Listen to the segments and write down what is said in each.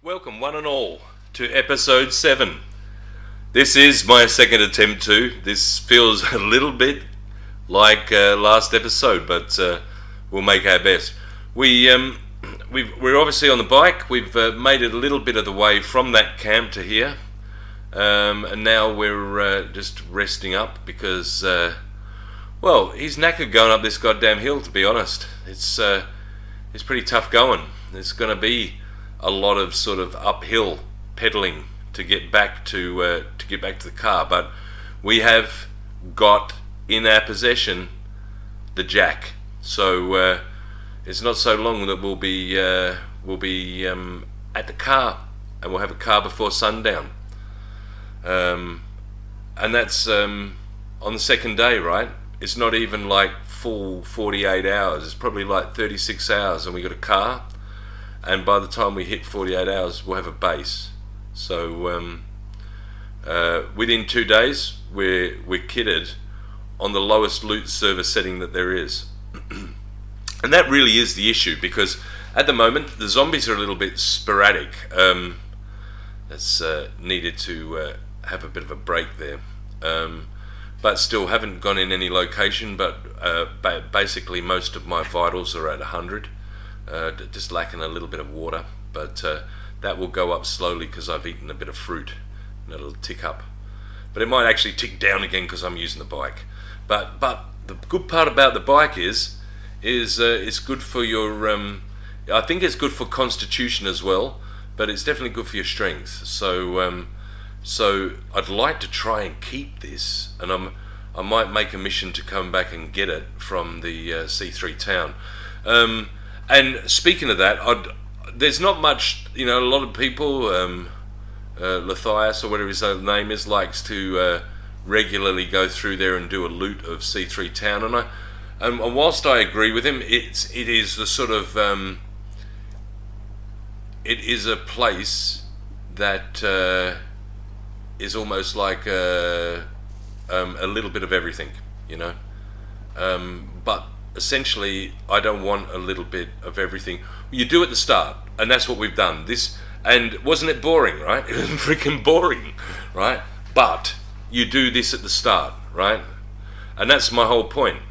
Welcome one and all to episode 7. This is my second attempt to. This feels a little bit like last episode, but we'll make our best. We're obviously on the bike. We've made it a little bit of the way from that camp to here, and now we're just resting up because, well, he's knackered going up this goddamn hill. To be honest, it's pretty tough going. It's going to be a lot of sort of uphill pedaling to get back to the car, but we have got in our possession the jack, so it's not so long that we'll be at the car, and we'll have a car before sundown, and that's on the second day, right? It's not even like full 48 hours. It's probably like 36 hours, and we got a car. And by the time we hit 48 hours, we'll have a base. So within 2 days, we're kitted on the lowest loot server setting that there is. And that really is the issue, because at the moment, the zombies are a little bit sporadic. That's needed to have a bit of a break there. But still haven't gone in any location, but basically most of my vitals are at 100. Just lacking a little bit of water, but that will go up slowly because I've eaten a bit of fruit, and it'll tick up. But it might actually tick down again because I'm using the bike. But the good part about the bike is it's good for your I think it's good for constitution as well, but it's definitely good for your strength. So I'd like to try and keep this, and I might make a mission to come back and get it from the C3 town. And speaking of that, there's not much, a lot of people, Lithias or whatever his name is, likes to regularly go through there and do a loot of C3 town, and whilst I agree with him, it is the sort of it is a place that is almost like a little bit of everything, but essentially I don't want a little bit of everything. You do at the start, and that's what we've done. And wasn't it boring, right? It was freaking boring, right? But you do this at the start, right? And that's my whole point,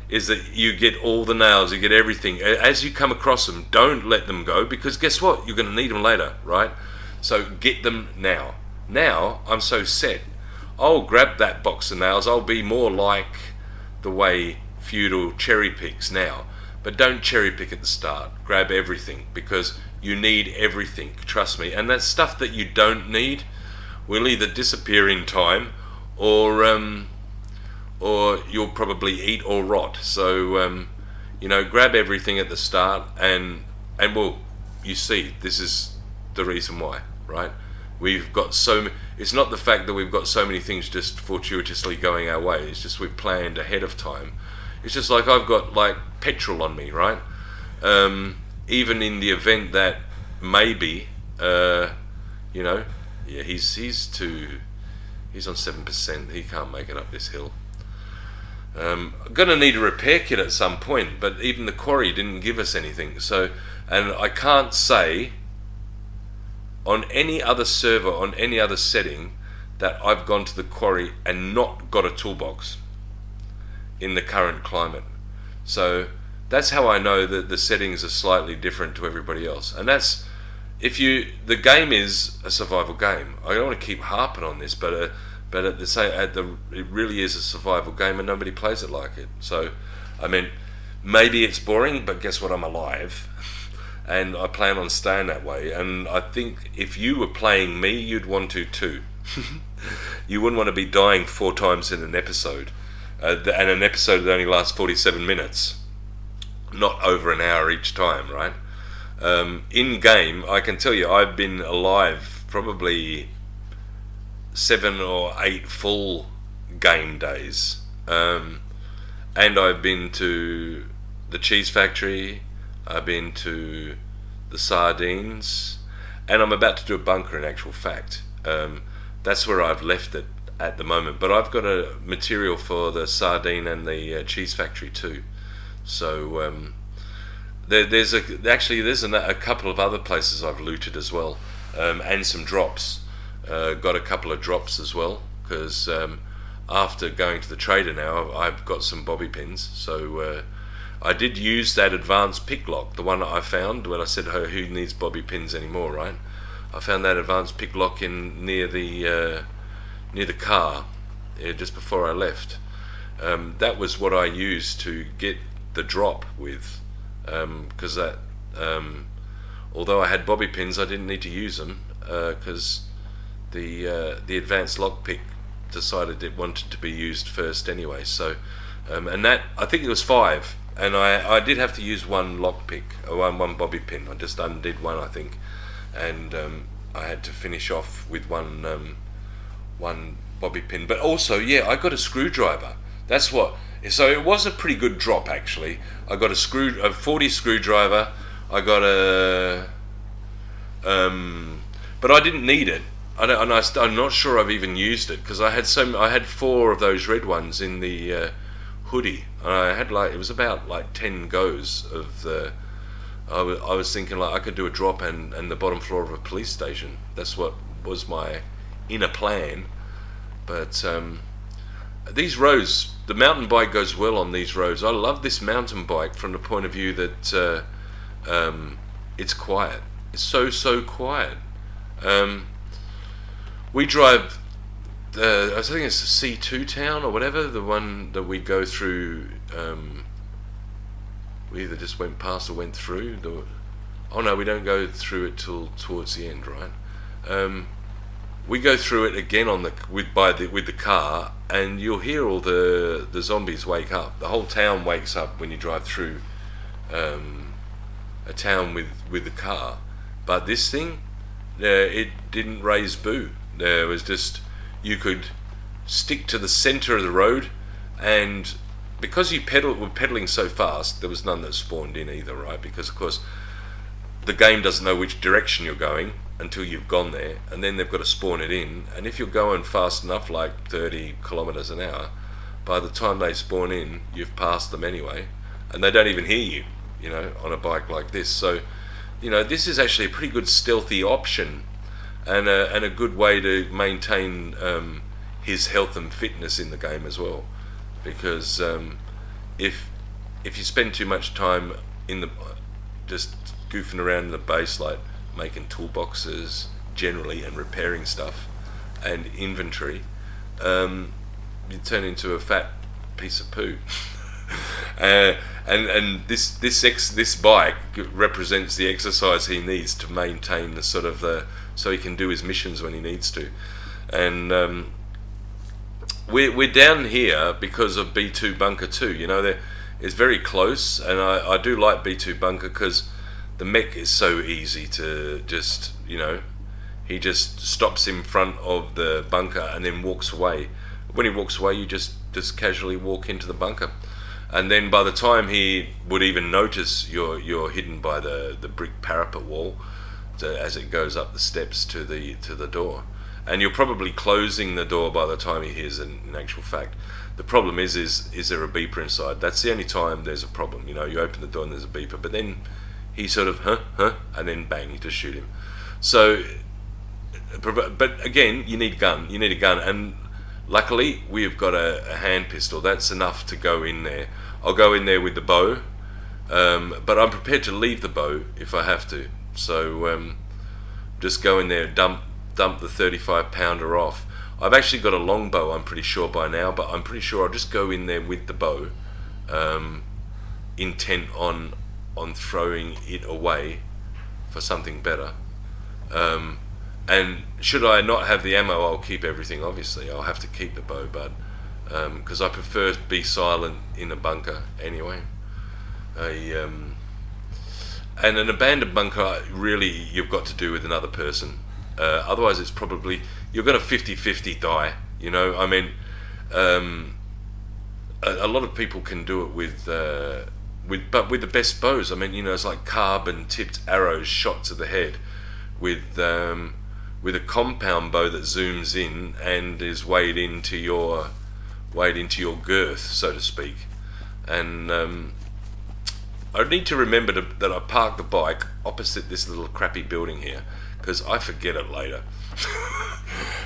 is that you get all the nails, you get everything. As you come across them, don't let them go, because guess what? You're going to need them later, right? So get them now. Now, I'm so set. I'll grab that box of nails. I'll be more like the way Feudal cherry picks now. But don't cherry pick at the start. Grab everything, because you need everything, trust me. And that stuff that you don't need will either disappear in time, or you'll probably eat or rot. So grab everything at the start, and well, you see, this is the reason why, right? We've got it's not the fact that we've got so many things just fortuitously going our way. It's just we've planned ahead of time. It's just like I've got like petrol on me, right? Even in the event that maybe, he's on 7%. He can't make it up this hill. I'm gonna need a repair kit at some point, but even the quarry didn't give us anything. So, and I can't say on any other server, on any other setting, that I've gone to the quarry and not got a toolbox in the current climate. So that's how I know that the settings are slightly different to everybody else. And that's, the game is a survival game. I don't want to keep harping on this, but it really is a survival game, and nobody plays it like it. So, I mean, maybe it's boring, but guess what? I'm alive, and I plan on staying that way. And I think if you were playing me, you'd want to too. You wouldn't want to be dying 4 times in an episode, and an episode that only lasts 47 minutes, not over an hour each time, right? In game, I can tell you, I've been alive probably 7 or 8 full game days, and I've been to the cheese factory, I've been to the sardines, and I'm about to do a bunker in actual fact. That's where I've left it at the moment, but I've got a material for the sardine and the cheese factory too. So there's a couple of other places I've looted as well, and some drops. Got a couple of drops as well, because after going to the trader now, I've got some bobby pins. So I did use that advanced pick lock, the one that I found when I said, oh, who needs bobby pins anymore, right? I found that advanced pick lock near the car, just before I left. That was what I used to get the drop with, because that although I had bobby pins, I didn't need to use them, because the advanced lockpick decided it wanted to be used first anyway. So and that, I think it was 5, and I did have to use one lockpick, one bobby pin. I just undid one, I think, and I had to finish off with one bobby pin. But also, yeah, I got a screwdriver. That's what. So it was a pretty good drop actually. I got a 40 screwdriver. I got but I didn't need it. I'm not sure I've even used it, because I had 4 of those red ones in the hoodie, and I had it was about 10 goes of the. I was thinking I could do a drop and the bottom floor of a police station. That's what was my inner plan. But these roads, the mountain bike goes well on these roads. I love this mountain bike from the point of view that it's quiet. It's so quiet. We drive, I think it's the C2 town or whatever, the one that we go through. We either just went past or went through. Oh no, we don't go through it till towards the end, right? We go through it again with the car, and you'll hear all the zombies wake up. The whole town wakes up when you drive through a town with the car. But this thing, it didn't raise boo. There was just, you could stick to the center of the road, and because were pedaling so fast, there was none that spawned in either, right? Because of course the game doesn't know which direction you're going until you've gone there, and then they've got to spawn it in. And if you're going fast enough, like 30 kilometers an hour, by the time they spawn in, you've passed them anyway, and they don't even hear you, you know, on a bike like this. So, you know, this is actually a pretty good stealthy option, and a good way to maintain his health and fitness in the game as well. Because if you spend too much time in the just goofing around in the base, like making toolboxes generally and repairing stuff and inventory, you turn into a fat piece of poo. And this bike represents the exercise he needs to maintain the sort of so he can do his missions when he needs to. And we're down here because of B2 Bunker 2. You know, it's very close, and I do like B2 Bunker because the mech is so easy to just, you know, he just stops in front of the bunker and then walks away. When he walks away, you just casually walk into the bunker, and then by the time he would even notice you're hidden by the brick parapet wall, as it goes up the steps to the door, and you're probably closing the door by the time he hears it. In actual fact, the problem is there a beeper inside? That's the only time there's a problem. You know, you open the door and there's a beeper, but then he sort of and then bang, you just shoot him. So, but again, you need a gun, and luckily we've got a hand pistol. That's enough to go in there. I'll go in there with the bow, but I'm prepared to leave the bow if I have to. So just go in there, dump the 35-pounder off. I've actually got a longbow, I'm pretty sure by now, but I'm pretty sure I'll just go in there with the bow, intent on throwing it away for something better. And should I not have the ammo, I'll keep everything. Obviously I'll have to keep the bow, but because I prefer to be silent in a bunker anyway. And an abandoned bunker, really, you've got to do with another person. Otherwise it's probably, you're going to 50-50 die, you know. I mean, a lot of people can do it with the best bows. I mean, you know, it's like carbon tipped arrows shot to the head with a compound bow that zooms in and is weighed into your girth, so to speak. And I need to remember that I parked the bike opposite this little crappy building here, because I forget it later.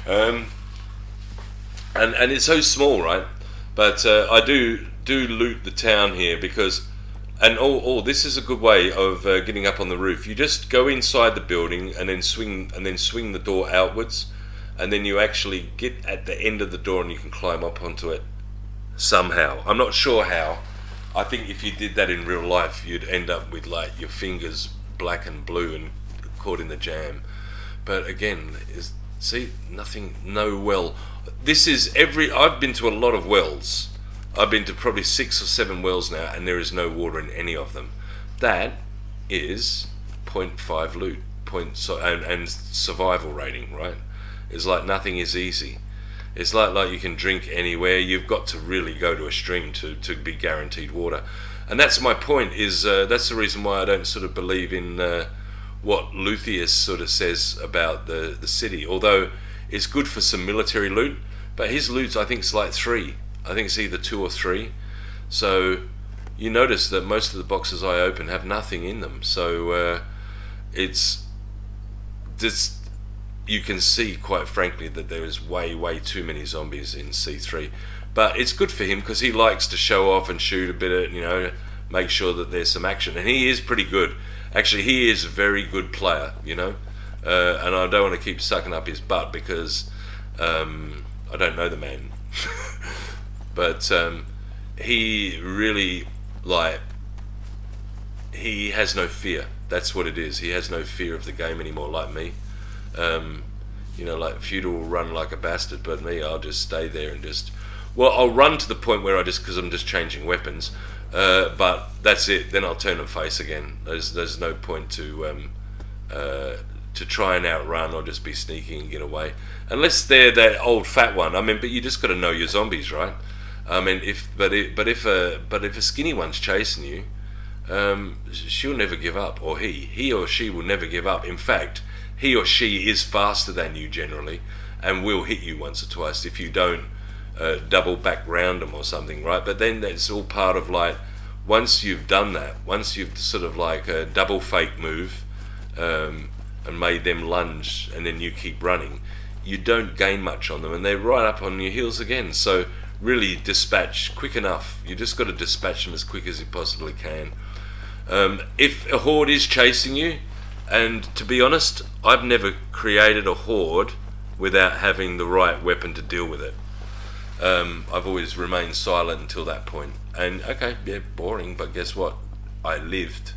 And it's so small, right? But I do loot the town here because, and this is a good way of getting up on the roof. You just go inside the building and then swing the door outwards, and then you actually get at the end of the door and you can climb up onto it somehow. I'm not sure how. I think if you did that in real life, you'd end up with like your fingers black and blue and caught in the jam. But again, no well. I've been to a lot of wells. I've been to probably 6 or 7 wells now, and there is no water in any of them. That is 0.5 loot, and survival rating, right? It's like nothing is easy. It's like you can drink anywhere. You've got to really go to a stream to be guaranteed water. And that's my point, that's the reason why I don't sort of believe in what Lucifer sort of says about the city. Although it's good for some military loot, but his loot I think is like 3. I think it's either 2 or 3. So you notice that most of the boxes I open have nothing in them. So it's just, you can see quite frankly that there is way too many zombies in C3. But it's good for him because he likes to show off and shoot a bit of, you know, make sure that there's some action. And he is pretty good. Actually, he is a very good player, you know. And I don't want to keep sucking up his butt because I don't know the man. But he really, like, he has no fear. That's what it is. He has no fear of the game anymore, like me. Like Feudal will run like a bastard, but me, I'll just stay there and just... Well, I'll run to the point where because I'm just changing weapons, but that's it. Then I'll turn and face again. There's no point to try and outrun or just be sneaky and get away, unless they're that old fat one. I mean, but you just got to know your zombies, right? I mean, if a skinny one's chasing you, she'll never give up, or he or she will never give up. In fact, he or she is faster than you generally, and will hit you once or twice if you don't double back round them or something, right? But then that's all part of, like, once you've done that, once you've sort of like a double fake move and made them lunge, and then you keep running, you don't gain much on them, and they're right up on your heels again. So really dispatch quick enough. You just got to dispatch them as quick as you possibly can. If a horde is chasing you, and to be honest, I've never created a horde without having the right weapon to deal with it. I've always remained silent until that point. And okay, yeah, boring, but guess what? I lived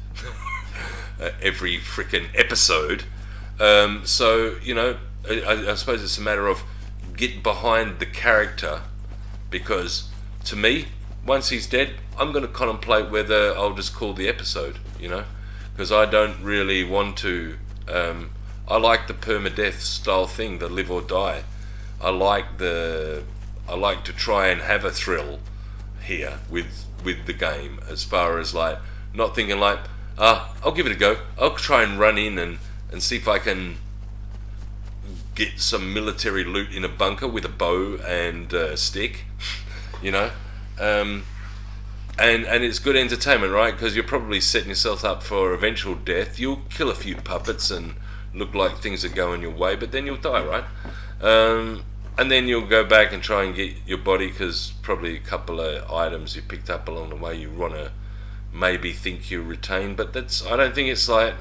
every frickin' episode. So, I suppose it's a matter of get behind the character, because to me, once he's dead, I'm going to contemplate whether I'll just call the episode, because I don't really want to... I like the permadeath style thing, the live or die. I like to try and have a thrill here with the game, as far as like not thinking like, I'll give it a go. I'll try and run in and see if I can get some military loot in a bunker with a bow and a stick, and it's good entertainment, right? Because you're probably setting yourself up for eventual death. You'll kill a few puppets and look like things are going your way, but then you'll die, right? And then you'll go back and try and get your body, because probably a couple of items you picked up along the way you want to maybe think you retain. But I don't think it's like...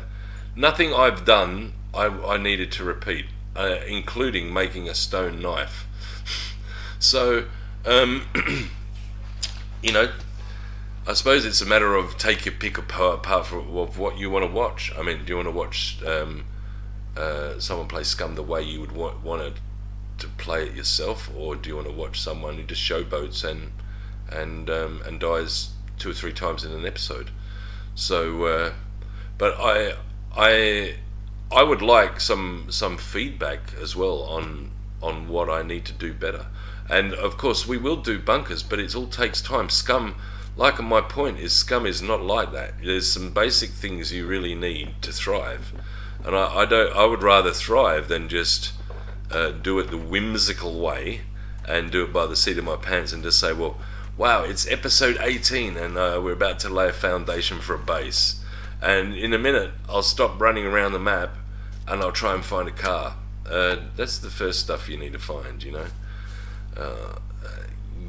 Nothing I've done I needed to repeat, including making a stone knife. So, I suppose it's a matter of take your pick apart of what you want to watch. I mean, do you want to watch someone play Scum the way you would want to play it yourself, or do you want to watch someone who just showboats and dies 2 or 3 times in an episode? So, but I would like some feedback as well on what I need to do better. And of course we will do bunkers, but it all takes time. Scum, like my point is, Scum is not like that. There's some basic things you really need to thrive, and I would rather thrive than just do it the whimsical way and do it by the seat of my pants and just say, well, wow, it's episode 18 and we're about to lay a foundation for a base, and in a minute I'll stop running around the map and I'll try and find a car. That's the first stuff you need to find,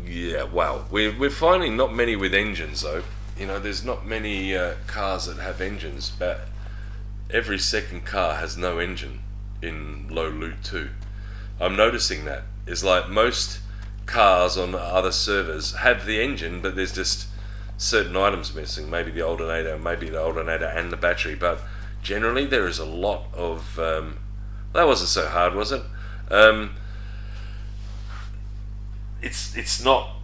yeah, wow, we're finding not many with engines though. There's not many cars that have engines, but every second car has no engine in low loot too. I'm noticing that. It's like most cars on other servers have the engine, but there's just certain items missing. Maybe the alternator and the battery, but generally there is a lot of... that wasn't so hard, was it? It's not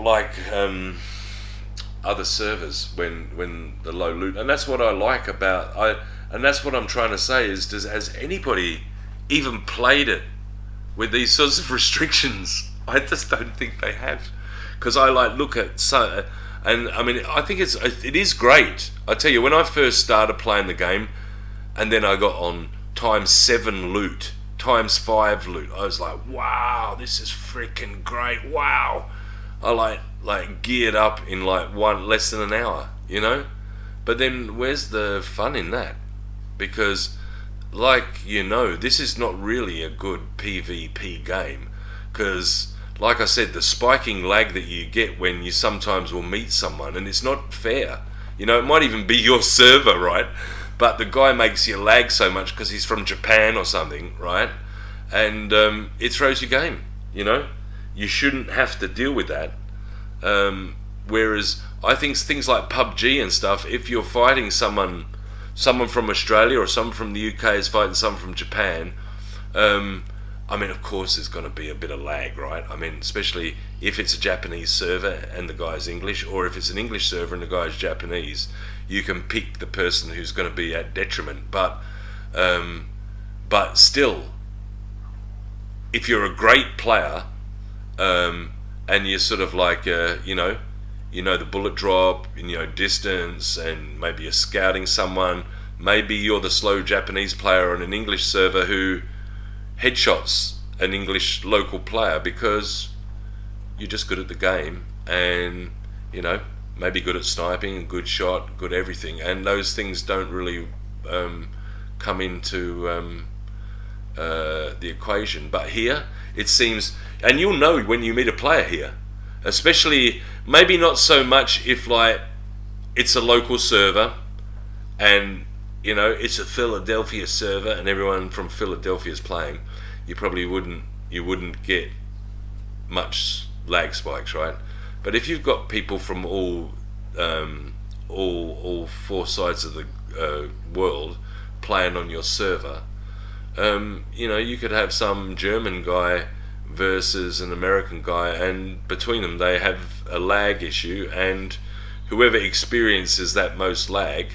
like other servers when the low loot, and that's what I like about and that's what I'm trying to say is, has anybody even played it with these sorts of restrictions? I just don't think they have, because I look at and I mean I think it is great. I tell you, when I first started playing the game, and then I got on ×7 loot, ×5 loot, I was like, wow, this is freaking great. Wow, I like geared up in less than an hour, But then where's the fun in that? Because this is not really a good PvP game, because like I said, the spiking lag that you get when you sometimes will meet someone, and it's not fair. It might even be your server, right? But the guy makes you lag so much because he's from Japan or something, right? And it throws your game, You shouldn't have to deal with that. Whereas I think things like PUBG and stuff, if you're fighting someone someone from Australia or someone from the UK is fighting someone from Japan, I mean, of course there's going to be a bit of lag, right? I mean, especially if it's a Japanese server and the guy's English, or if it's an English server and the guy's Japanese, you can pick the person who's going to be at detriment. But still, if you're a great player, and you're sort of like, you know the bullet drop, distance, and maybe you're scouting someone, maybe you're the slow Japanese player on an English server who headshots an English local player because you're just good at the game, and maybe good at sniping, good shot, good everything, and those things don't really come into the equation. But here it seems, and you'll know when you meet a player here, especially, maybe not so much if like it's a local server and it's a Philadelphia server and everyone from Philadelphia is playing, you probably wouldn't get much lag spikes, right? But if you've got people from all four sides of the world playing on your server, you could have some German guy versus an American guy, and between them they have a lag issue, and whoever experiences that most lag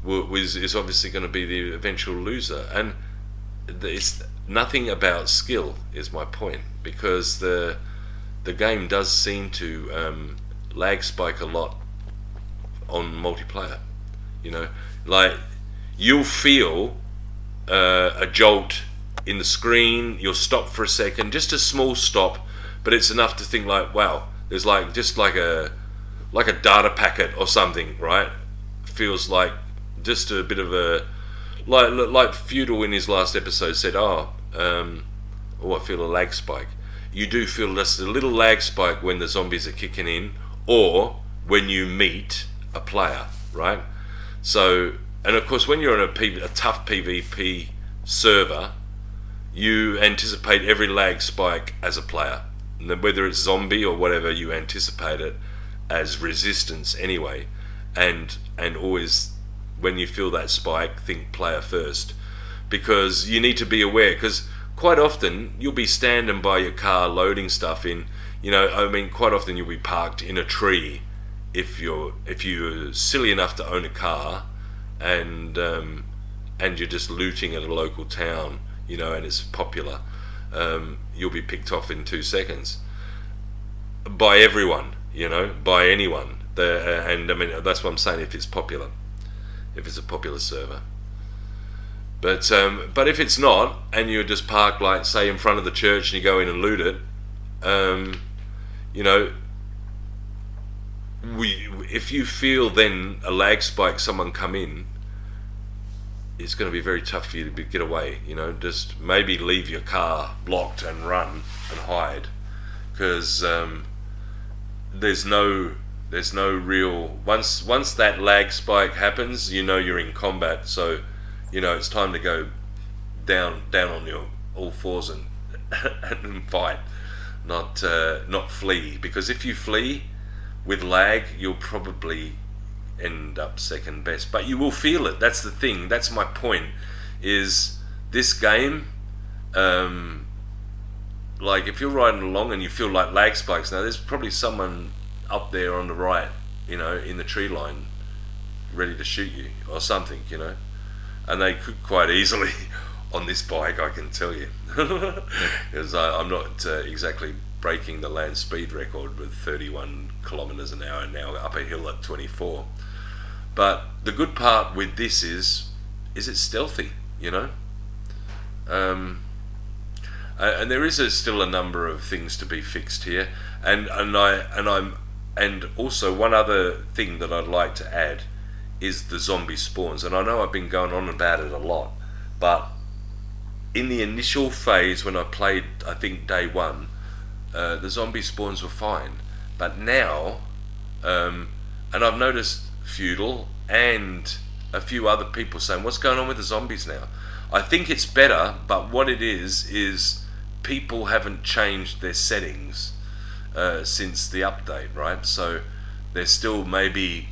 is obviously going to be the eventual loser. And it's nothing about skill, is my point, because the game does seem to lag spike a lot on multiplayer. Like you'll feel a jolt in the screen, you'll stop for a second, just a small stop, but it's enough to think like, wow, there's like just like a data packet or something, right? Feels like just a bit of a like Feudal in his last episode said, I feel a lag spike. You do feel just a little lag spike when the zombies are kicking in, or when you meet a player, right? So, and of course when you're on a tough PvP server, you anticipate every lag spike as a player, whether it's zombie or whatever, you anticipate it as resistance anyway, and always when you feel that spike, think player first, because you need to be aware, because quite often you'll be standing by your car loading stuff in, quite often you'll be parked in a tree if you're silly enough to own a car, and you're just looting at a local town, and it's popular, you'll be picked off in 2 seconds by everyone, by anyone. And I mean, that's what I'm saying, if it's popular, if it's a popular server. But if it's not, and you're just parked, like say in front of the church, and you go in and loot it, if you feel then a lag spike, someone come in, it's going to be very tough for you to get away. Just maybe leave your car blocked and run and hide, because there's no real, once that lag spike happens, you're in combat. So it's time to go down on your all fours and fight, not flee, because if you flee with lag, you'll probably end up second best, but you will feel it. That's the thing, that's my point, is this game, like if you're riding along and you feel like lag spikes, now there's probably someone up there on the right, in the tree line, ready to shoot you or something, and they could quite easily on this bike, I can tell you, because I'm not exactly breaking the land speed record with 31 kilometers an hour now up a hill at 24. But the good part with this is it's stealthy, and there is still a number of things to be fixed here, and also one other thing that I'd like to add is the zombie spawns. And I know I've been going on about it a lot, but in the initial phase when I played, I think day one, the zombie spawns were fine, but now, and I've noticed Feudal and a few other people saying, what's going on with the zombies now? I think it's better, but what it is people haven't changed their settings since the update, right? So they're still maybe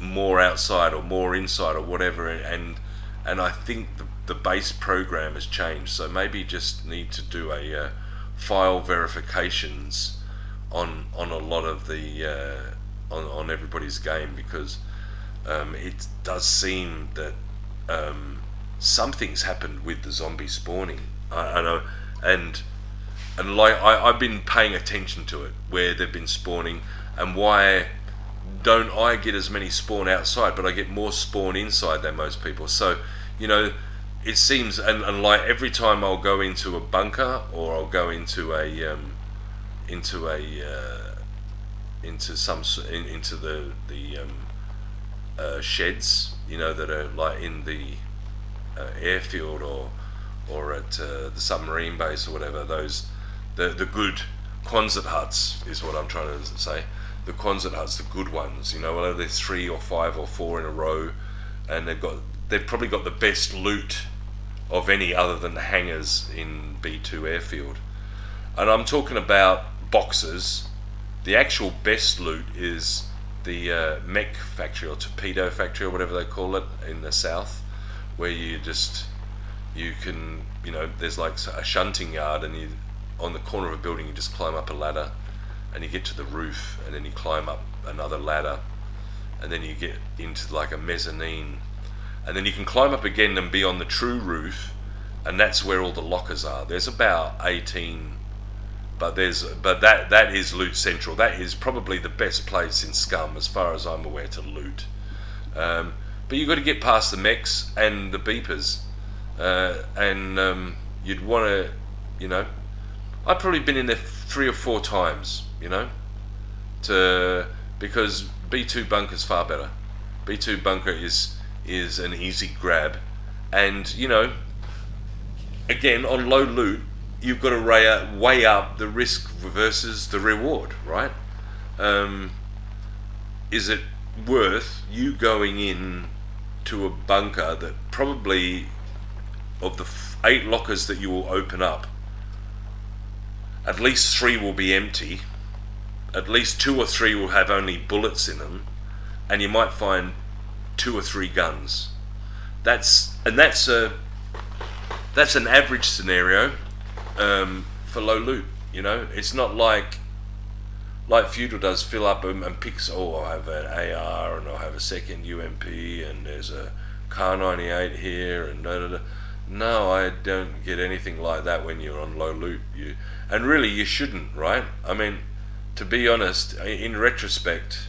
more outside or more inside or whatever, and I think the base program has changed, so maybe you just need to do a file verifications on a lot of the on everybody's game, because it does seem that something's happened with the zombie spawning. I know, and like I've been paying attention to it, where they've been spawning, and why don't I get as many spawn outside, but I get more spawn inside than most people. So, you know, it seems, and like every time I'll go into a bunker, or I'll go into the sheds, you know, that are like in the airfield, or at the submarine base or whatever. Those the good Quonset huts is what I'm trying to say. The Quonset huts, the good ones, you know, whether there's 3 or 5 or 4 in a row, and they've probably got the best loot of any other than the hangars in B2 airfield. And I'm talking about boxes. The actual best loot is the mech factory, or torpedo factory, or whatever they call it in the south, where you can, you know, there's like a shunting yard, and on the corner of a building you just climb up a ladder, and you get to the roof, and then you climb up another ladder, and then you get into like a mezzanine, and then you can climb up again and be on the true roof, and that's where all the lockers are. There's about 18, but that is loot central. That is probably the best place in Scum, as far as I'm aware, to loot. But you've got to get past the mechs and the beepers, and you'd want to, you know, I've probably been in there 3 or 4 times, you know, because B2 bunker's far better. B2 bunker is an easy grab, and, you know, again, on low loot, you've got to weigh up the risk versus the reward, right? Is it worth you going in to a bunker that probably, of the 8 lockers that you will open up, at least 3 will be empty, at least 2 or 3 will have only bullets in them, and you might find 2 or 3 guns. That's an average scenario for low loot. You know, it's not like Feudal does, fill up and picks, oh, I have an AR, and I have a second UMP, and there's a Car 98 here, and da da da. No, I don't get anything like that when you're on low loot. And really, you shouldn't, right? I mean, to be honest, in retrospect,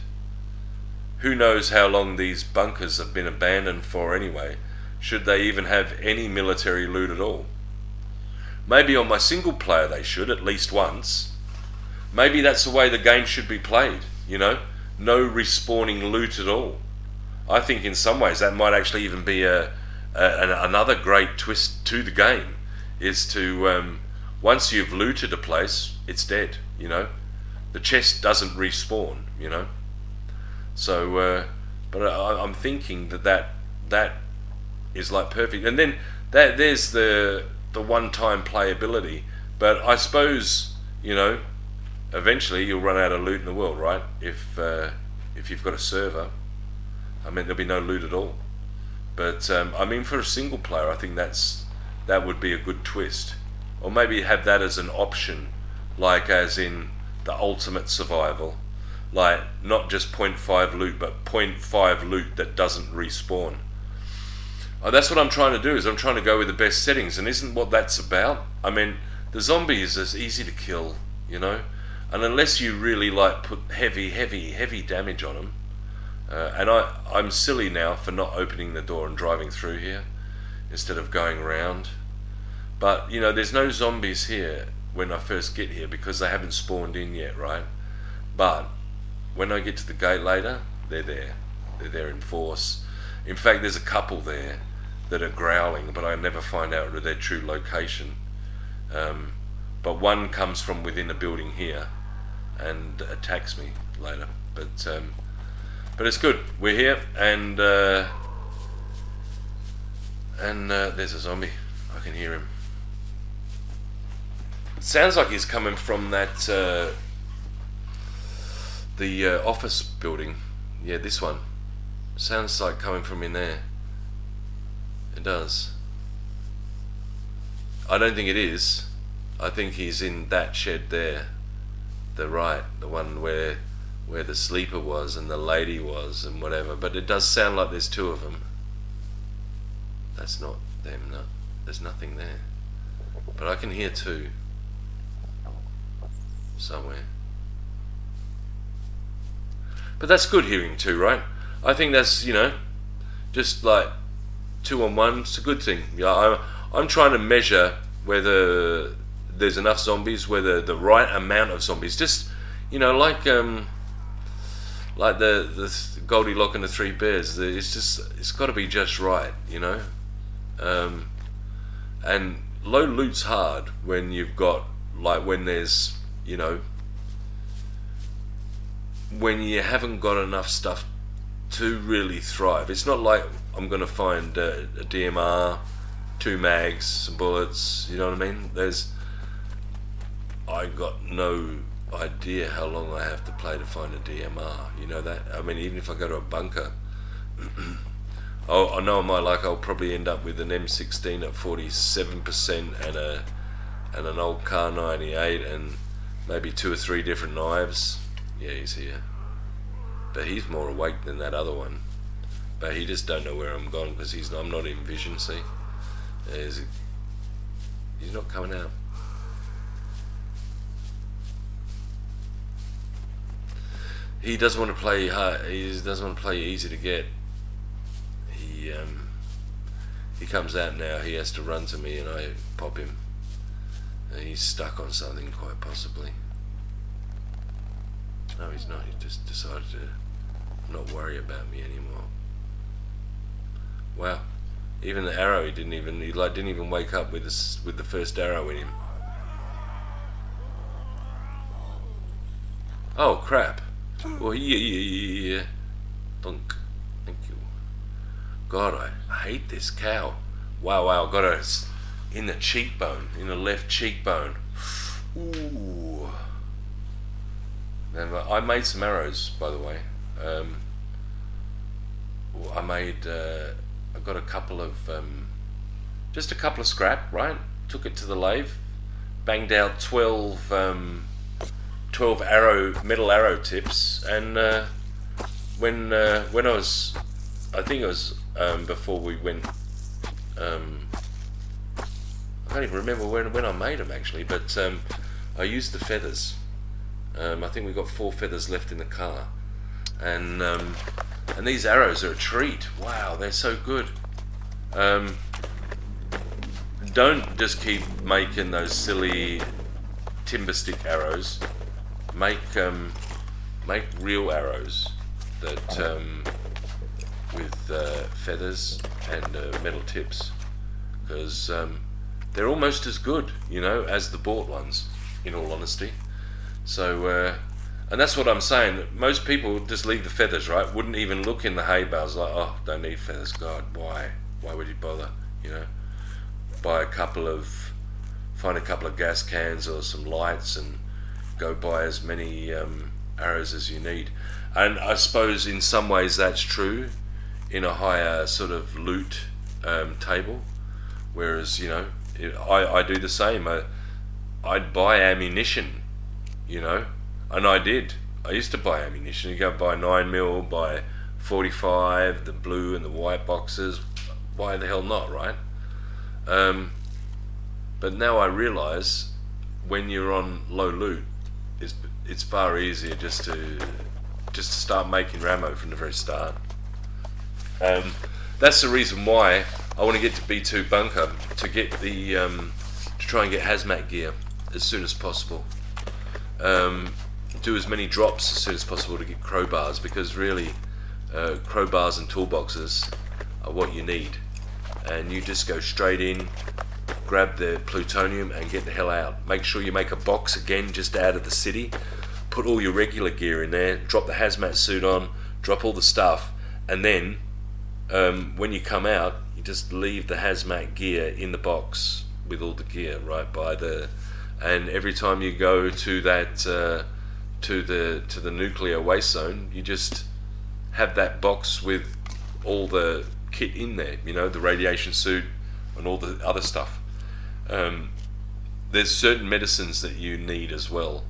who knows how long these bunkers have been abandoned for anyway? Should they even have any military loot at all? Maybe on my single player they should, at least once. Maybe that's the way the game should be played, you know? No respawning loot at all. I think in some ways that might actually even be another great twist to the game, is to, once you've looted a place, it's dead, you know? The chest doesn't respawn, you know? So, but I'm thinking that is like perfect. And then there's the one-time playability. But I suppose, you know, eventually you'll run out of loot in the world, right? If you've got a server, I mean, there'll be no loot at all. But I mean, for a single player, I think that would be a good twist. Or maybe have that as an option, like as in the ultimate survival, like not just 0.5 loot, but 0.5 loot that doesn't respawn. That's what I'm trying to do, is I'm trying to go with the best settings, and isn't what that's about? I mean, the zombies is easy to kill, you know, and unless you really like put heavy damage on them, and I'm silly now for not opening the door and driving through here instead of going around. But, you know, there's no zombies here when I first get here because they haven't spawned in yet, right? But when I get to the gate later, they're there. They're there in force. In fact, there's a couple there that are growling, but I never find out their true location. But one comes from within a building here and attacks me later. But it's good. We're here, and there's a zombie. I can hear him. It sounds like he's coming from that the office building. Yeah, this one. Sounds like coming from in there. It does. I don't think it is. I think he's in that shed there. The one where the sleeper was and the lady was and whatever. But it does sound like there's two of them. That's not them, no. There's nothing there. But I can hear two. Somewhere. But that's good hearing two, right? I think that's, just like 2 on 1, it's a good thing. Yeah, I'm trying to measure whether there's enough zombies, whether the right amount of zombies. Just, like the Goldilocks and the Three Bears. It's got to be just right, and low loot's hard when you've got, when there's, when you haven't got enough stuff to really thrive. It's not like I'm going to find a DMR, 2 mags, some bullets, you know what I mean? I got no idea how long I have to play to find a DMR, you know that? I mean, even if I go to a bunker, I know I'll probably end up with an M16 at 47% and an old Car 98 and maybe 2 or 3 different knives. Yeah, he's here. But he's more awake than that other one. But he just don't know where I'm gone because I'm not in vision, see? He's not coming out. He doesn't want to play hard. He doesn't want to play easy to get. He comes out now. He has to run to me and I pop him. He's stuck on something quite possibly. No, he's not. He just decided to not worry about me anymore. Wow. Even the arrow, he didn't even wake up with the first arrow in him. Oh crap. Well, yeah. Dunk. Thank you. God, I hate this cow. Wow, got her in the cheekbone, in the left cheekbone. Ooh. And I made some arrows, by the way. I got a couple of, just a couple of scrap, right? Took it to the lathe, banged out 12 metal arrow tips, and when I was, I think it was before we went, I can't even remember when I made them actually, but I used the feathers. I think we've got 4 feathers left in the car, and these arrows are a treat. Wow, they're so good. Don't just keep making those silly timber stick arrows. Make real arrows that with feathers and metal tips, because they're almost as good, as the bought ones, in all honesty. So, and that's what I'm saying. Most people just leave the feathers, right? Wouldn't even look in the hay bales, like, oh, don't need feathers. God, why? Why would you bother? Find a couple of gas cans or some lights and go buy as many arrows as you need. And I suppose in some ways that's true in a higher sort of loot table. Whereas, I do the same. I'd buy ammunition. And I did. I used to buy ammunition. You go buy 9mm, buy 45, the blue and the white boxes. Why the hell not, right? But now I realise when you're on low loot, it's far easier just to start making ammo from the very start. That's the reason why I want to get to B2 bunker, to get the to try and get hazmat gear as soon as possible. Do as many drops as soon as possible to get crowbars, because really crowbars and toolboxes are what you need, and you just go straight in, grab the plutonium and get the hell out. Make sure you make a box again just out of the city, put all your regular gear in there, drop the hazmat suit on, drop all the stuff, and then when you come out, you just leave the hazmat gear in the box with all the gear right by the, and every time you go to that to the nuclear waste zone, you just have that box with all the kit in there, you know, the radiation suit and all the other stuff. There's certain medicines that you need as well.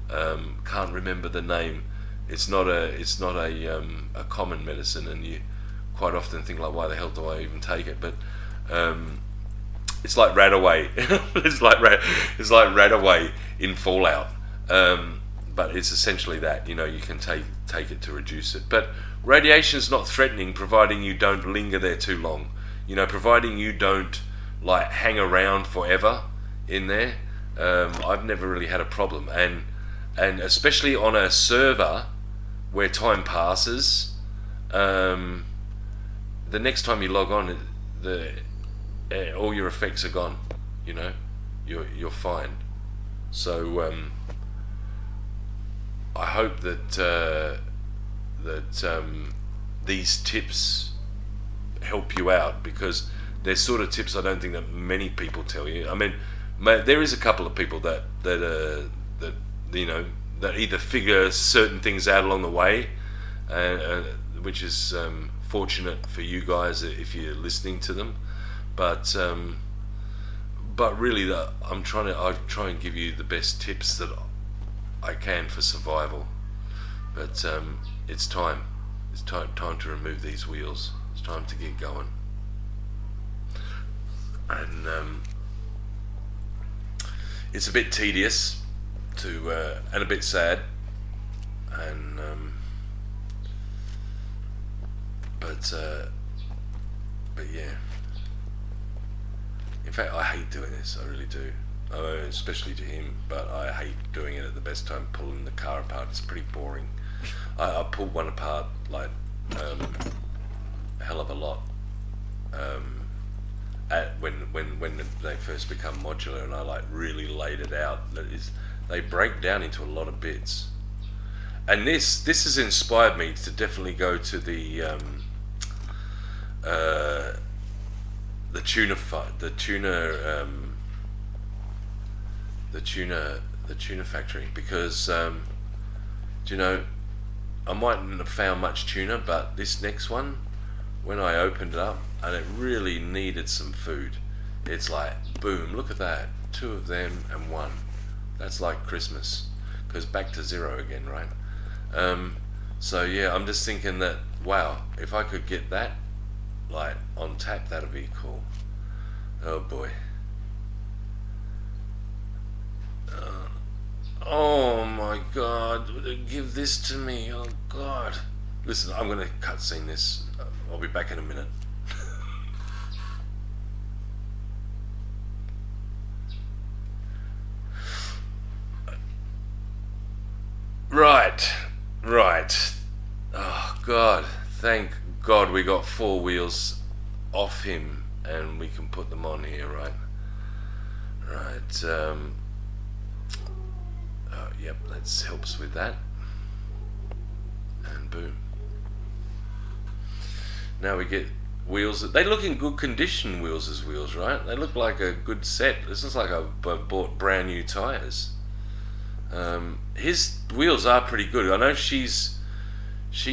Can't remember the name. It's not a common medicine, and you quite often think like, why the hell do I even take it? But it's like Radaway. it's like Radaway in Fallout. But it's essentially that, you know, you can take it to reduce it. But radiation is not threatening, providing you don't linger there too long. You know, providing you don't like hang around forever in there. I've never really had a problem, and especially on a server where time passes, the next time you log on, all your effects are gone. You know, you're fine. So I hope that these tips help you out, because they're sort of tips I don't think that many people tell you. I mean, there is a couple of people that you know, that either figure certain things out along the way, which is fortunate for you guys if you're listening to them. But really, I try and give you the best tips that I can for survival. But it's time. It's time to remove these wheels. It's time to get going. And it's a bit tedious and a bit sad, and but yeah. In fact, I hate doing this. I really do. Especially to him, but I hate doing it at the best time. Pulling the car apart, it's pretty boring. I pulled one apart like a hell of a lot. When they first become modular, and I like really laid it out. That is, they break down into a lot of bits, and this has inspired me to definitely go to the tuner factory, because do you know, I mightn't have found much tuna, but this next one, when I opened it up, and it really needed some food, it's like, boom, look at that, 2 of them and 1. That's like Christmas, because back to 0 again, right? So yeah, I'm just thinking that, wow, if I could get that like on tap, that'd be cool. Oh boy. Oh my God, give this to me. Oh God. Listen, I'm gonna cutscene this. I'll be back in a minute. Right. Oh God, thank God we got 4 wheels off him, and we can put them on here, right? Yep, that helps with that. And boom. Now we get wheels. They look in good condition, wheels as wheels, right? They look like a good set. This looks like I bought brand new tires. His wheels are pretty good. I know she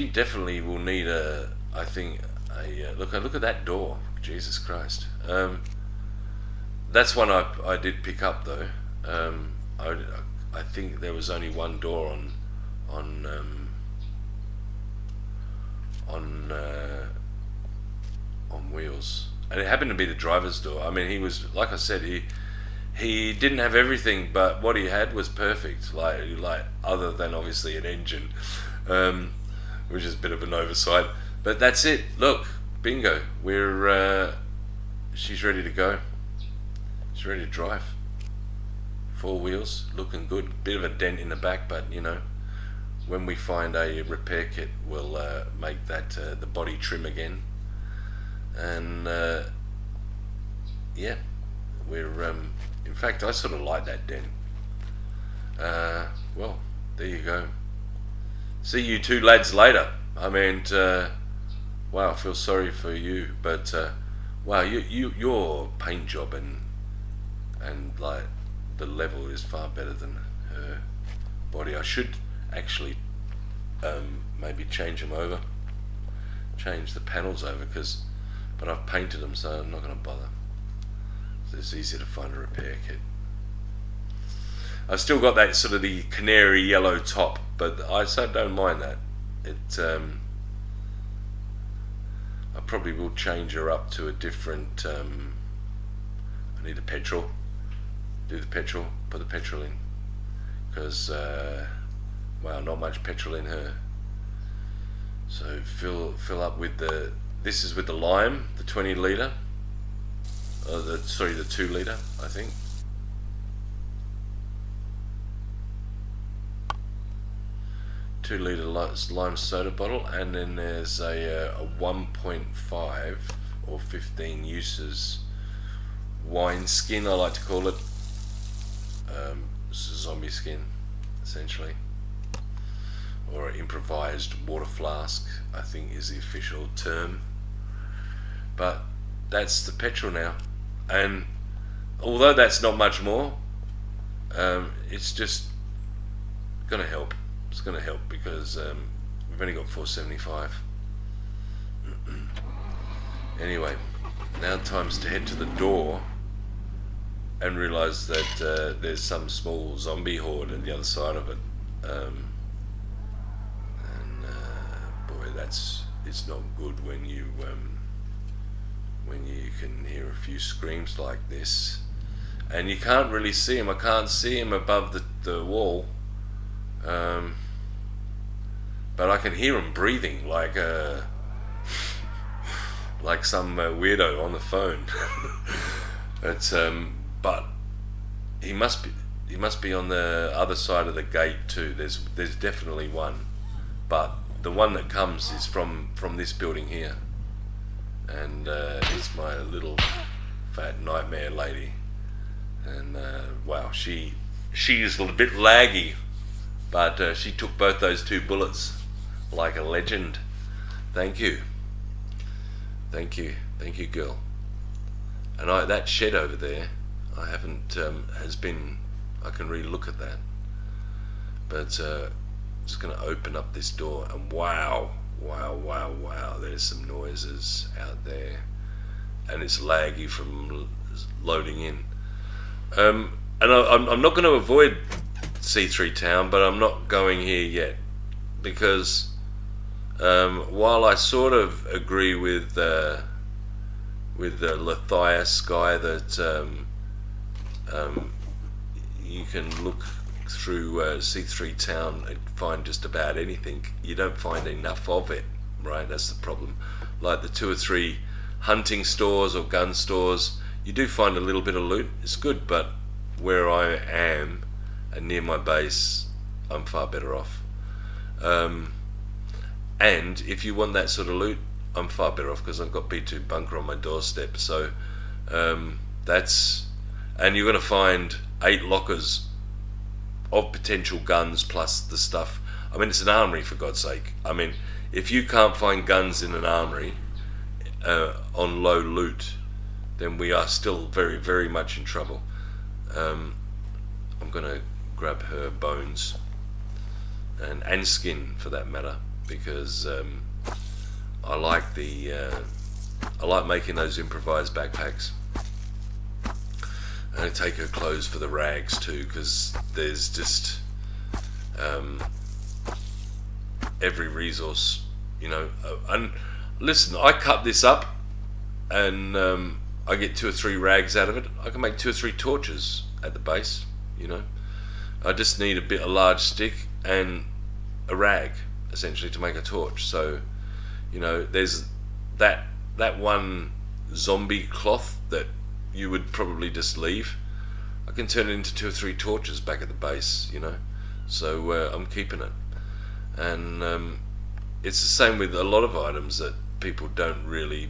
definitely will need look at that door. Jesus Christ. That's one I did pick up though. I think there was only one door on wheels, and it happened to be the driver's door. I mean, he was, like I said, he didn't have everything, but what he had was perfect. Like other than obviously an engine, which is a bit of an oversight. But that's it. Look, bingo. She's ready to go. She's ready to drive. 4 wheels, looking good. Bit of a dent in the back, but you know, when we find a repair kit, we'll make that the body trim again. And yeah, we're in fact, I sort of like that dent. Well, there you go. See you 2 lads later. I mean, wow, I feel sorry for you, but wow, your paint job and like the level is far better than her body. I should actually maybe change them over change the panels over, but I've painted them, so I'm not going to bother. It's easier to find a repair kit. I've still got that sort of the canary yellow top, but I don't mind that. I probably will change her up to a different. I need a petrol. Do the petrol. Put the petrol in, because wow, not much petrol in her. So fill up with the. This is with the lime, the 20 litre. The 2 litre, I think. .2 litre lime soda bottle, and then there's a 1.5 or 15 uses wine skin, I like to call it. Zombie skin, essentially, or an improvised water flask, I think is the official term. But that's the petrol now, and although that's not much more, it's just gonna help. It's going to help because we've only got 475. Anyway, now time's to head to the door and realise that there's some small zombie horde at the other side of it. Boy, it's not good when you can hear a few screams like this, and you can't really see him. I can't see him above the wall. But I can hear him breathing like some weirdo on the phone. But he must be on the other side of the gate too. There's definitely one, but the one that comes is from this building here, and it's my little fat nightmare lady, and wow, she is a bit laggy. But she took both those 2 bullets like a legend. Thank you, girl. And that shed over there, I haven't I can really look at that. But just going to open up this door, and wow, there's some noises out there, and it's laggy from loading in. And I'm not going to avoid C3 Town, but I'm not going here yet, because while I sort of agree with the Lithias guy that you can look through C3 Town and find just about anything, you don't find enough of it, right? That's the problem. Like the 2 or 3 hunting stores or gun stores, you do find a little bit of loot. It's good, but where I am and near my base, I'm far better off. And if you want that sort of loot, I'm far better off because I've got B2 bunker on my doorstep. So and you're going to find 8 lockers of potential guns plus the stuff. I mean, it's an armory, for God's sake. I mean, if you can't find guns in an armory on low loot, then we are still very, very much in trouble. I'm going to grab her bones and skin, for that matter, because I like making those improvised backpacks. And I take her clothes for the rags too, because there's just every resource, and listen, I cut this up and I get 2 or 3 rags out of it. I can make 2 or 3 torches at the base. I just need a large stick and a rag, essentially, to make a torch. So, there's that one zombie cloth that you would probably just leave. I can turn it into 2 or 3 torches back at the base, So I'm keeping it. And it's the same with a lot of items that people don't really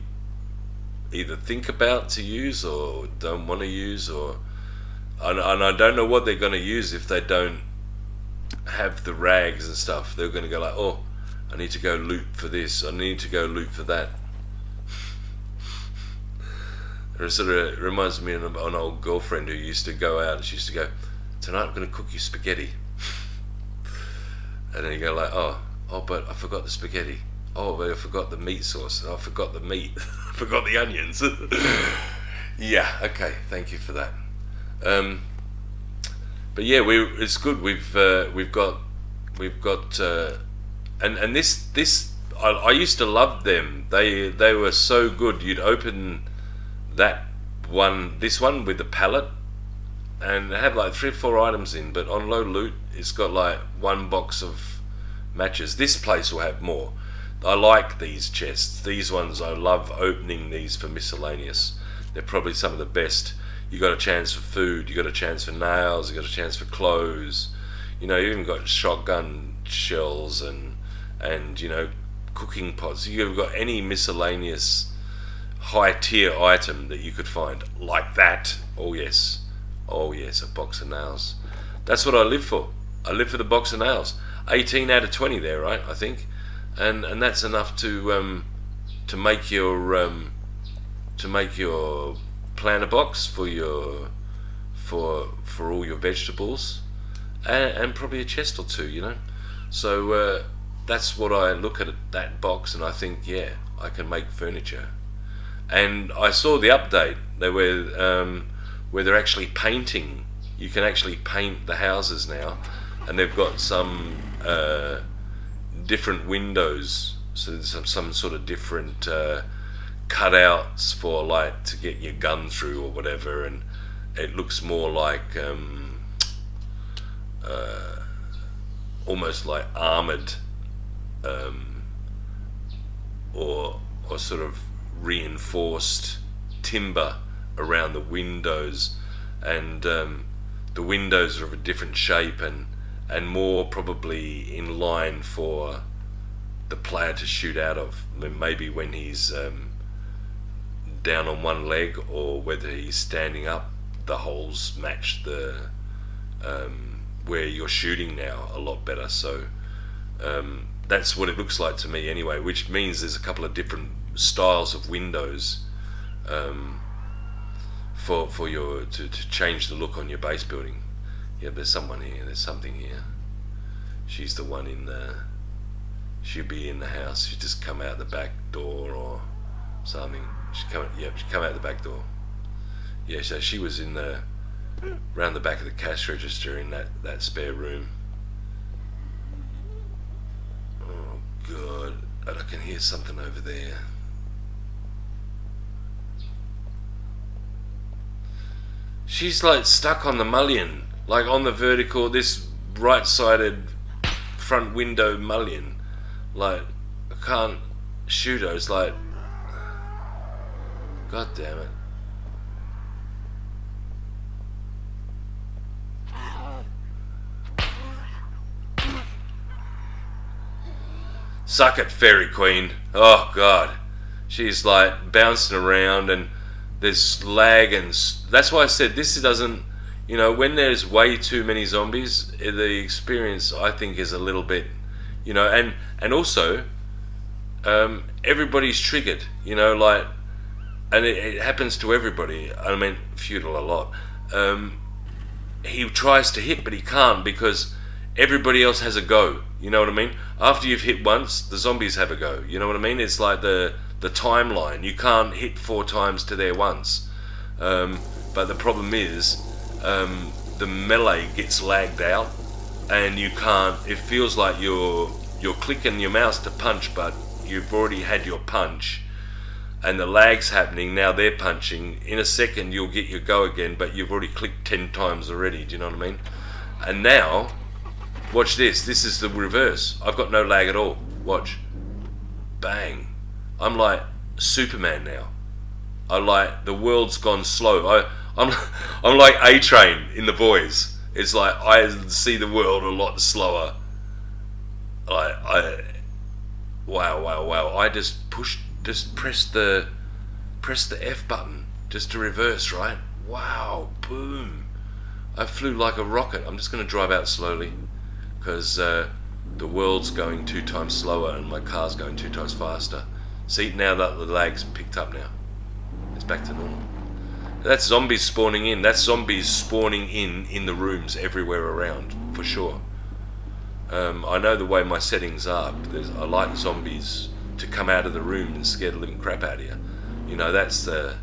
either think about to use or don't want to use, and I don't know what they're going to use if they don't have the rags and stuff. They're going to go like, oh, I need to go loot for this, I need to go loot for that. It sort of reminds me of an old girlfriend who used to go out and she used to go, tonight I'm going to cook you spaghetti. And then you go like, oh, but I forgot the spaghetti. Oh, I forgot the meat sauce. I forgot the meat. I forgot the onions. Yeah. Okay. Thank you for that. Um, but yeah, it's good. We've got and this I used to love them. They were so good. You'd open this one with the pallet, and it had like 3 or 4 items in. But on low loot, it's got like 1 box of matches. This place will have more. I like these chests. These ones, I love opening these for miscellaneous. They're probably some of the best. You got a chance for food. You got a chance for nails. You got a chance for clothes. You know, you even got shotgun shells and cooking pots. You've got any miscellaneous high tier item that you could find like that. Oh yes, a box of nails. That's what I live for. I live for the box of nails. 18 out of 20 there, right? I think, and that's enough to make your planter box for all your vegetables, and probably a chest or two. So that's what I look at that box, and I think, yeah, I can make furniture. And I saw the update where they're actually painting. You can actually paint the houses now, and they've got some different windows. So there's some sort of different cutouts for like to get your gun through or whatever, and it looks more like almost like armored or sort of reinforced timber around the windows, and the windows are of a different shape and more probably in line for the player to shoot out of. Maybe when he's down on one leg, or whether he's standing up, the holes match the where you're shooting now a lot better. So that's what it looks like to me anyway, which means there's a couple of different styles of windows for your to change the look on your base building. Yeah, there's someone here, there's something here. She's the one she'll be in the house. She just come out the back door or something. She come out the back door. Yeah, so she was in round the back of the cash register in that spare room. Oh god, and I can hear something over there. She's like stuck on the mullion, like on the vertical, this right-sided front window mullion. Like, I can't shoot her. It's like, god damn it. Suck it, Fairy Queen. Oh god. She's like bouncing around, and there's lag, and that's why I said this doesn't, when there's way too many zombies, the experience I think is a little bit, and also everybody's triggered, and it happens to everybody. I mean, Feudal a lot. He tries to hit, but he can't because everybody else has a go. You know what I mean? After you've hit once, the zombies have a go. You know what I mean? It's like the timeline. You can't hit 4 times to their once. But the problem is the melee gets lagged out, and you can't. It feels like you're clicking your mouse to punch, but you've already had your punch, and the lag's happening. Now they're punching. In a second, you'll get your go again, but you've already clicked 10 times already. Do you know what I mean? And now, watch this. This is the reverse. I've got no lag at all. Watch. Bang. I'm like Superman now. The world's gone slow. I'm like A-Train in The Boys. It's like I see the world a lot slower. Wow. I just press the F button just to reverse, right? Wow, boom. I flew like a rocket. I'm just going to drive out slowly because the world's going 2 times slower and my car's going 2 times faster. See, now that the lag's picked up now. It's back to normal. That's zombies spawning in. That's zombies spawning in the rooms everywhere around, for sure. I know the way my settings are. I like zombies to come out of the room and scare the living crap out of you. You know, that's the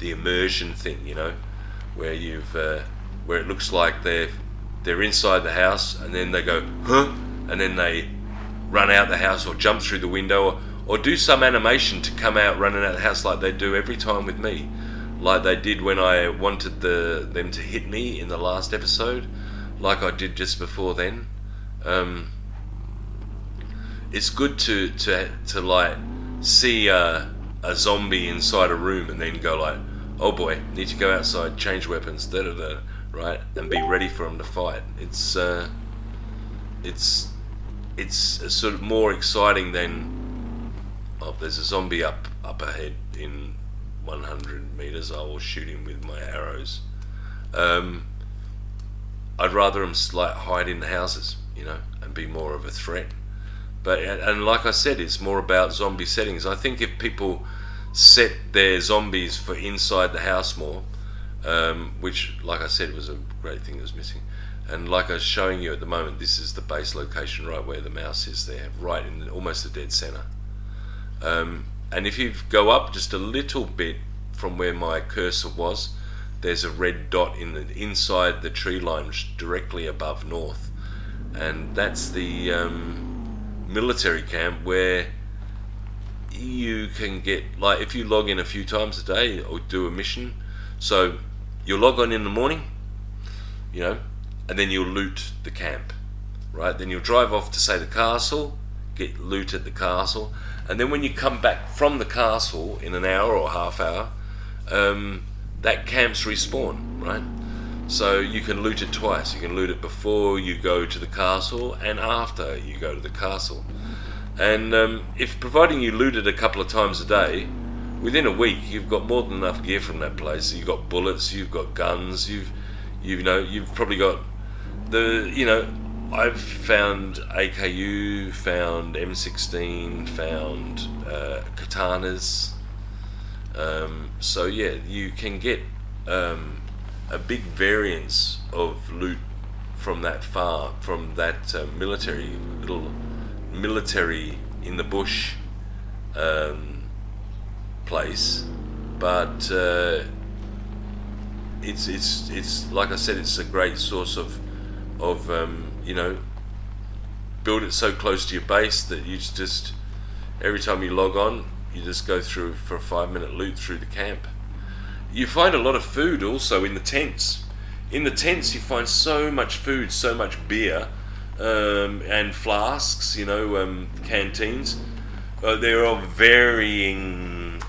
immersion thing, you know, where where it looks like they're inside the house, and then they go, huh? And then they run out the house or jump through the window, or do some animation to come out running out the house like they do every time with me. Like they did when I wanted them to hit me in the last episode, like I did just before then. It's good to like see a zombie inside a room and then go like, oh boy, need to go outside, change weapons, right, and be ready for them to fight. It's sort of more exciting than, oh, there's a zombie up ahead in 100 meters. I will shoot him with my arrows. I'd rather them like hide in the houses, you know, and be more of a threat. But and like I said, it's more about zombie settings. I think if people set their zombies for inside the house more, which, like I said, was a great thing that was missing. And like I was showing you at the moment, this is the base location right where the mouse is there, right in almost the dead center. And if you go up just a little bit from where my cursor was, there's a red dot inside the tree line directly above north, and that's the military camp where you can get, like, if you log in a few times a day or do a mission, so you'll log on in the morning, you know, and then you'll loot the camp, right? Then you'll drive off to, say, the castle, get loot at the castle, and then when you come back from the castle in an hour or half hour, that camp's respawn, right? So you can loot it twice. You can loot it before you go to the castle and after you go to the castle. And if providing you loot it a couple of times a day, within a week you've got more than enough gear from that place. You've got bullets, you've got guns, you've probably got I've found AKU, found M16, found katanas. So yeah, you can get a big variance of loot from that little military in the bush place, but it's like I said, it's a great source of build it so close to your base that you just, every time you log on, you just go through for a 5-minute loot through the camp. You find a lot of food also in the tents. In the tents you find so much food, so much beer, and flasks, canteens. They're of varying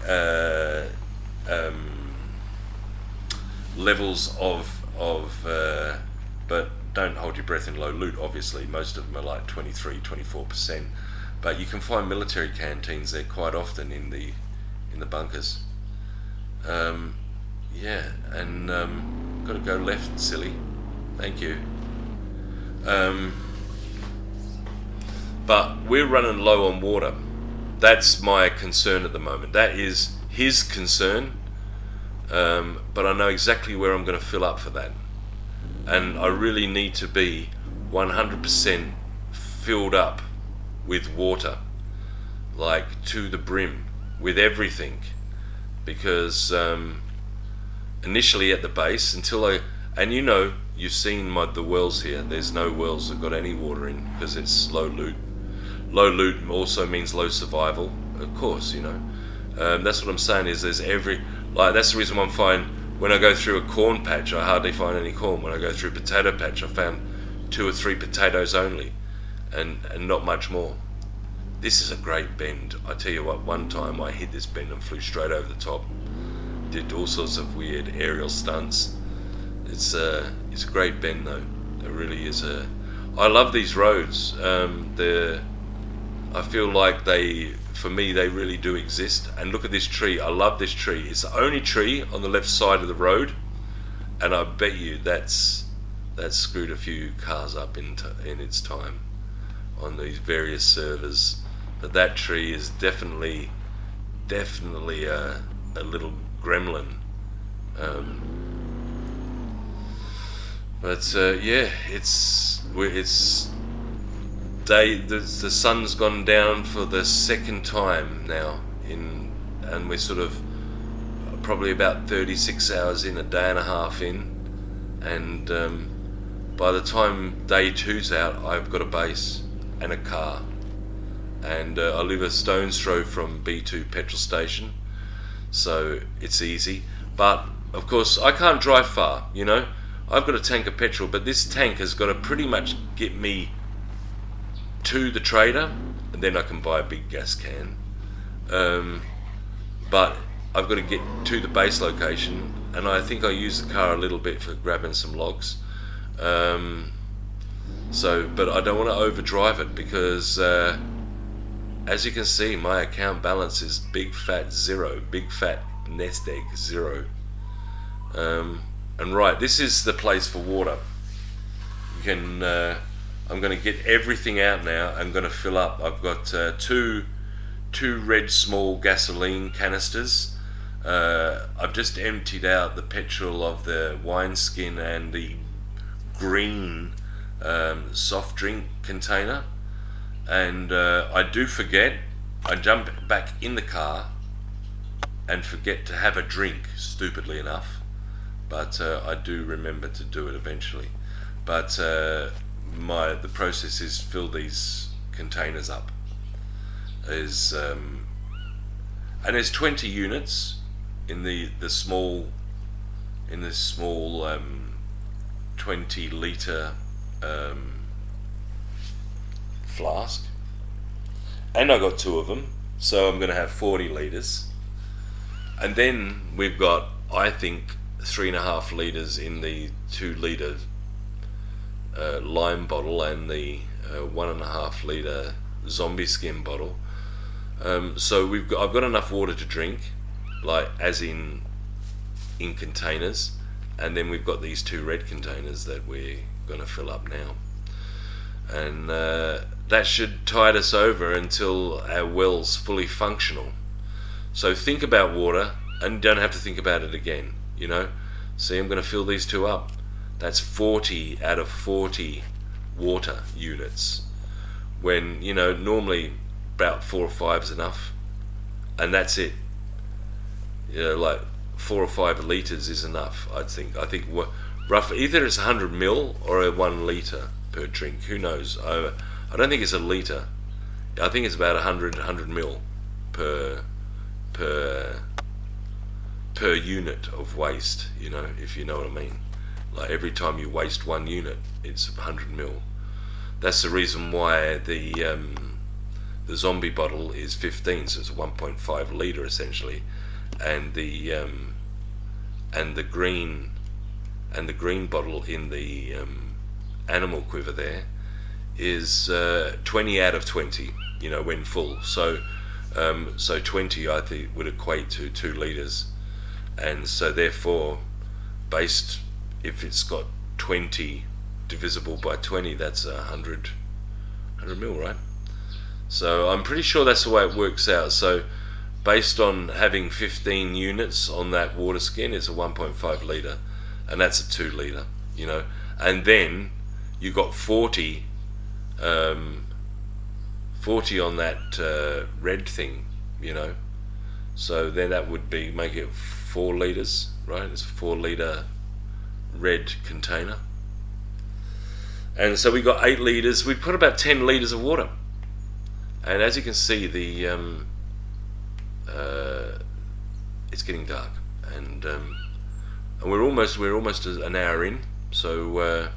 levels of but don't hold your breath in low loot, obviously. Most of them are like 23-24%. But you can find military canteens there quite often in the bunkers. Yeah, and got to go left, silly. Thank you. But we're running low on water. That's my concern at the moment. That is his concern. But I know exactly where I'm going to fill up for that. And I really need to be 100% filled up with water, like to the brim, with everything, because initially at the base, you've seen the wells here, there's no wells that got any water in because it's low loot. Low loot also means low survival, of course. That's what I'm saying, is that's the reason why I'm fine. When I go through a corn patch, I hardly find any corn. When I go through a potato patch, I found 2 or 3 potatoes only, and not much more. This is a great bend. I tell you what, one time I hit this bend and flew straight over the top. Did all sorts of weird aerial stunts. It's a great bend though. It really is I love these roads. I feel like for me, they really do exist. And look at this tree. I love this tree. It's the only tree on the left side of the road, and I bet you that's screwed a few cars up in its time on these various servers. But that tree is definitely a little gremlin. the sun's gone down for the second time now, and we're sort of probably about 36 hours in, a day and a half in, and by the time day two's out, I've got a base and a car, and I live a stone's throw from B2 petrol station, so it's easy. But of course I can't drive far, you know. I've got a tank of petrol, but this tank has got to pretty much get me to the trader, and then I can buy a big gas can. But I've got to get to the base location, and I think I use the car a little bit for grabbing some logs. But I don't want to overdrive it, because as you can see, my account balance is big fat zero, big fat nest egg zero. And right, this is the place for water. You can. I'm going to get everything out now. I'm going to fill up. I've got two red small gasoline canisters. I've just emptied out the petrol of the wineskin and the green soft drink container. And I do forget. I jump back in the car and forget to have a drink, stupidly enough. But I do remember to do it eventually. But the process is fill these containers up. And there's 20 units in this small 20 litre flask, and I got two of them, so I'm going to have 40 litres. And then we've got, I think, 3.5 litres in the 2 litre lime bottle, and the 1.5 litre zombie skin bottle. So I've got enough water to drink, like as in containers, and then we've got these 2 red containers that we're going to fill up now, and that should tide us over until our well's fully functional. So think about water, and don't have to think about it again. You know, see, I'm going to fill these 2 up. That's 40 out of 40 water units, when, you know, normally about 4 or 5 is enough, and that's it. You know, like 4 or 5 litres is enough. I think roughly either it's 100 ml or a 1 litre per drink. Who knows? I don't think it's a litre. I think it's about 100 ml per unit of waste, you know, if you know what I mean. Like every time you waste 1 unit, it's 100 ml. That's the reason why the zombie bottle is 15, so it's a 1.5 litre essentially, and the green bottle in the animal quiver there is 20 out of 20, you know, when full. So 20, I think, would equate to 2 litres. And so therefore, if it's got 20 divisible by 20, that's 100 mil, right? So I'm pretty sure that's the way it works out. So based on having 15 units on that water skin, it's a 1.5 litre, and that's a 2 litre, you know. And then you got 40 on that red thing, you know. So then that would make it 4 litres, right? It's a 4 litre red container. And so we got 8 litres. We've put about 10 litres of water. And as you can see, it's getting dark, and we're almost an hour in. So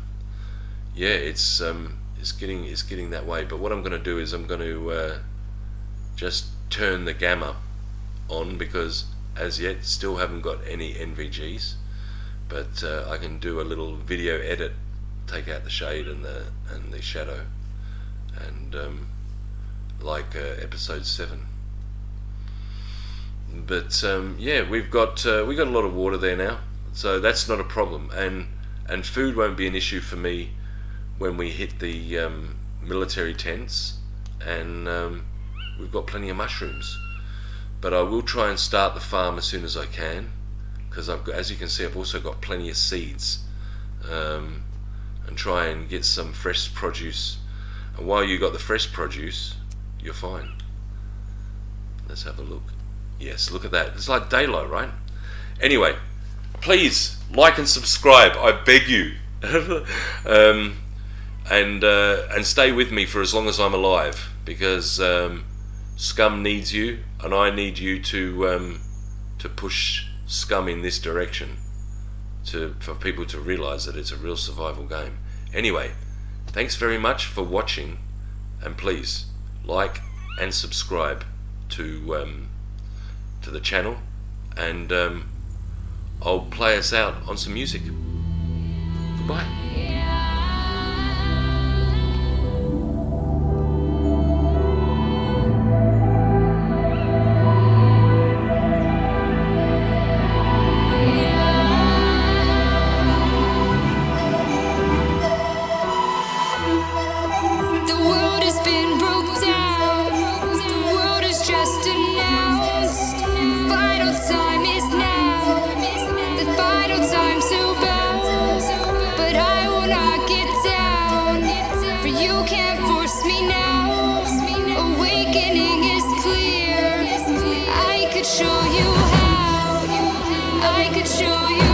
yeah, it's getting that way. But what I'm going to do is I'm going to just turn the gamma on, because as yet still haven't got any NVGs, but I can do a little video edit, take out the shade and the shadow, and like episode 7. But yeah, we got a lot of water there now, so that's not a problem, and food won't be an issue for me when we hit the military tents, and we've got plenty of mushrooms. But I will try and start the farm as soon as I can, because as you can see, I've also got plenty of seeds, and try and get some fresh produce. And while you got the fresh produce, you're fine. Let's have a look. Yes, look at that. It's like daylight, right? Anyway, please like and subscribe. I beg you. And stay with me for as long as I'm alive, because Scum needs you, and I need you to push Scum in this direction, for people to realise that it's a real survival game. Anyway, thanks very much for watching, and please like and subscribe to the channel, and I'll play us out on some music. Goodbye. Show you how, I could show you